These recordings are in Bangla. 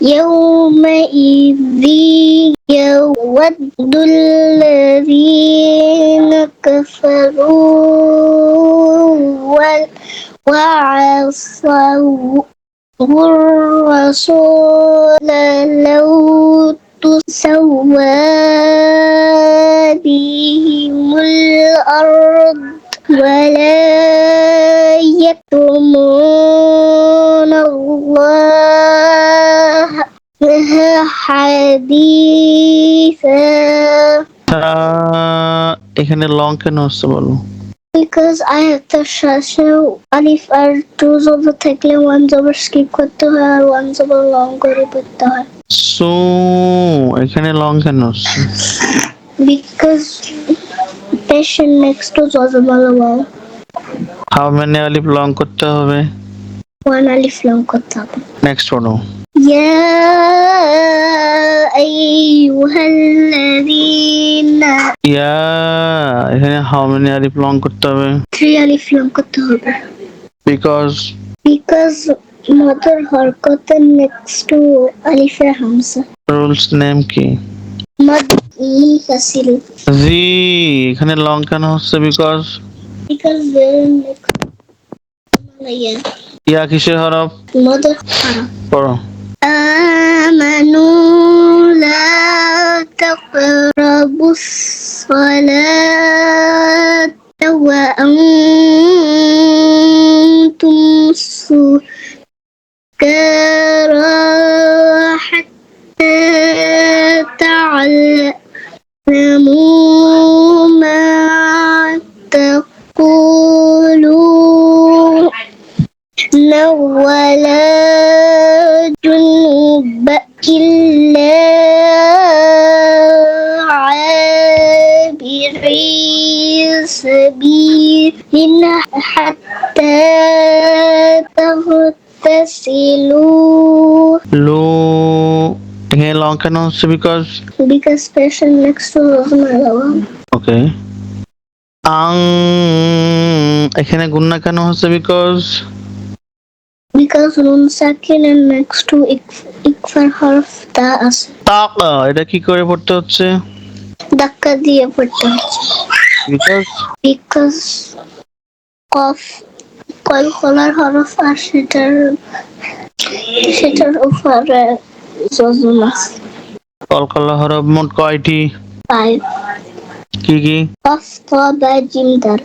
يومئذ يود الذين كفروا وعصوا الرسول لو تسوى بهم الأرض ولا يكتمون الله حديثا. এখানে লং কেন হচ্ছে বলো? Because I have the shashu alif আর টু জবর থাকলে ওয়ান জবর স্কিপ করতে হয় আর ওয়ান জবর লং করে পড়তে হয়। সো এখানে লং কেন হচ্ছে? Because patient next to জজমালা ওয়াও। হাউ মেনি আলিফ লং করতে হবে? ওয়ান আলিফ লং করতে হবে। নেক্সট পড়ো। يا أيها الذين ইয়া এখানে হাউ মেনি আলিফ লং করতে হবে? 3 alif লং করতে হবে। বিকজ মদের হরকতের next to আলিফে হামজা। রুলস নেম কি? মদ মুনফাসিল। জি এখানে লং কেন হচ্ছে? বিকজ ইয়া কিসের হরফ? মদের হরফ। পড়ো। آمنوا لا تقربوا الصلاة وأنتم سكارى حتى تعلموا ما تقولون ولا جنوب إلا عابري سبيل حتى تغتسلوا. লো এখানে লং কেন হচ্ছে? বিকজ patient next to ওকে। আং এখানে গুন্না কেন হচ্ছে? because nun sakin and next to ikfar harf তা আছে। তাকা এটা কি করে পড়তে হচ্ছে? ধাক্কা দিয়ে পড়তে হচ্ছে। because কফ কলকলার হরফ আর সেটার উপরে জজম আছে। কলকলা হরফ মোট কয়টি? 5 কি কি? কফ ত বা জিম দাল।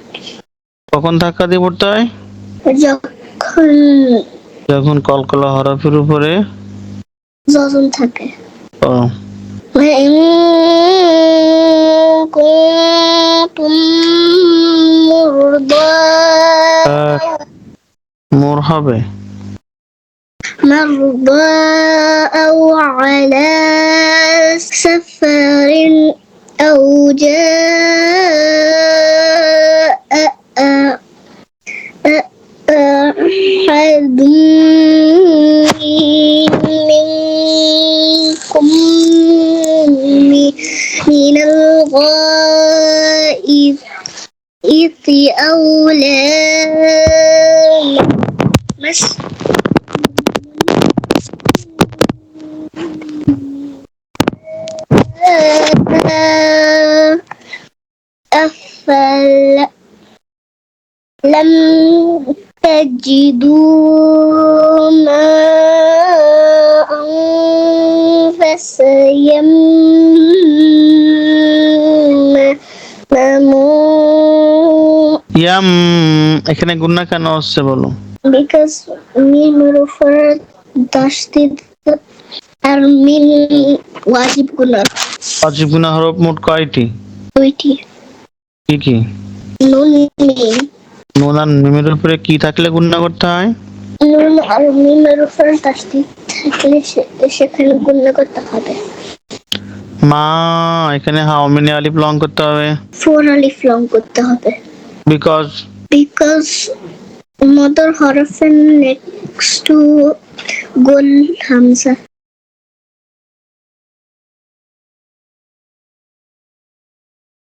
কখন ধাক্কা দিয়ে পড়তে হয়? যখন কলকলা হরফের উপরে জজম থাকে। ও মোর হবে مرضى أو على سفر أو جاء أحد منكم من الغائط أو لامس لم تجدوا ماء فسيمموا. ইয়াম এখানে গুন্না কেন হচ্ছে বলো? because মিমের উপর তাসদীদ আর মিম ওয়াজিব গুনাহ। ওয়াজিব গুনাহ হরফ মোট কয়টি? 2টি। কি কি? নুন মিম। নুন আর মিমের উপরে কি থাকলে গুন্না করতে হয়? নুন আর মিমের উপর তাসদীদ থাকলে সেখানে গুণনা করতে হবে। মা এখানে হাউ মেনি আলিফ লং করতে হবে? 4 আলিফ লং করতে হবে। বিকজ মদর হরফের নেক্সট টু গোল হামজা।